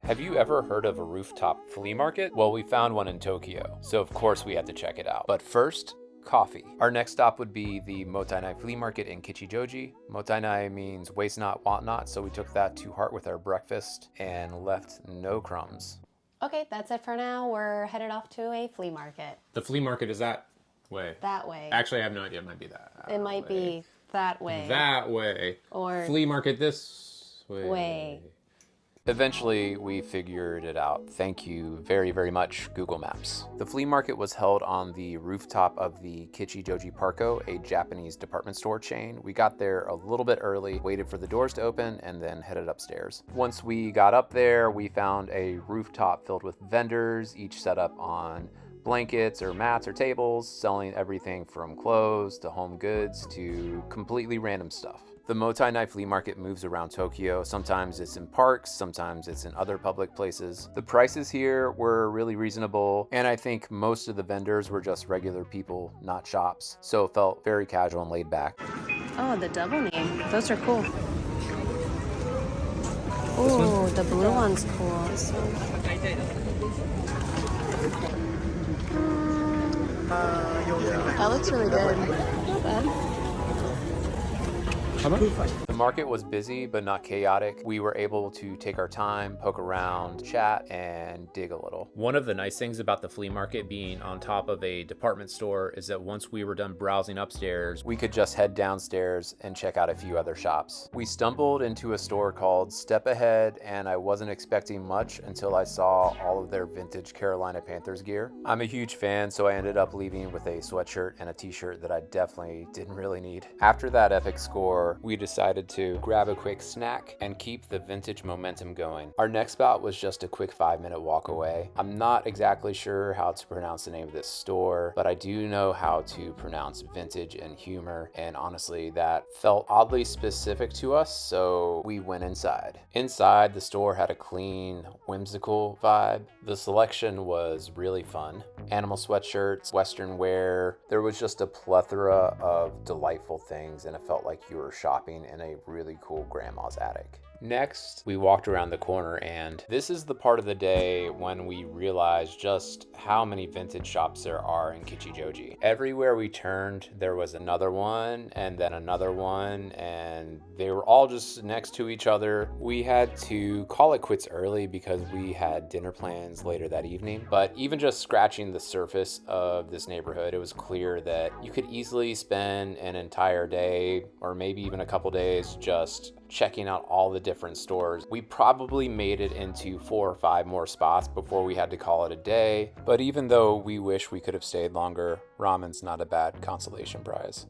Have you ever heard of a rooftop flea market? Well, we found one in Tokyo, so of course we had to check it out. But first, coffee. Our next stop would be the Mottainai flea market in Kichijoji. Mottainai means waste not, want not, so we took that to heart with our breakfast and left no crumbs. Okay, that's it for now. We're headed off to a flea market. The flea market is that way. That way. Actually, I have no idea. It might be that It might be that way. That way. Or flea market this way. Eventually, we figured it out. Thank you very, very much, Google Maps. The flea market was held on the rooftop of the Kichijoji Parco, a Japanese department store chain. We got there a little bit early, waited for the doors to open, and then headed upstairs. Once we got up there, we found a rooftop filled with vendors, each set up on blankets or mats or tables, selling everything from clothes to home goods to completely random stuff. The Mottainai flea market moves around Tokyo. Sometimes it's in parks, sometimes it's in other public places. The prices here were really reasonable, and I think most of the vendors were just regular people, not shops, so it felt very casual and laid back. oh, the double name. Those are cool. Oh, the blue one's cool. That looks really good. Not bad. The market was busy but not chaotic. We were able to take our time, poke around, chat, and dig a little. One of the nice things about the flea market being on top of a department store is that once we were done browsing upstairs, we could just head downstairs and check out a few other shops. We stumbled into a store called Step Ahead, and I wasn't expecting much until I saw all of their vintage Carolina Panthers gear. I'm a huge fan, so I ended up leaving with a sweatshirt and a t-shirt that I definitely didn't really need. After that epic score, we decided to grab a quick snack and keep the vintage momentum going. Our next spot was just a quick 5-minute walk away. I'm not exactly sure how to pronounce the name of this store, but I do know how to pronounce vintage and humor, and honestly, that felt oddly specific to us, so we went inside. Inside, the store had a clean, whimsical vibe. The selection was really fun. Animal sweatshirts, Western wear. There was just a plethora of delightful things, and it felt like you were shopping in a really cool grandma's attic. Next, we walked around the corner, and this is the part of the day when we realized just how many vintage shops there are in Kichijoji. Everywhere we turned, there was another one, and then another one, and they were all just next to each other. We had to call it quits early because we had dinner plans later that evening, but even just scratching the surface of this neighborhood, it was clear that you could easily spend an entire day, or maybe even a couple days, just checking out all the different stores. We probably made it into 4 or 5 more spots before we had to call it a day, but even though we wish we could have stayed longer, ramen's not a bad consolation prize.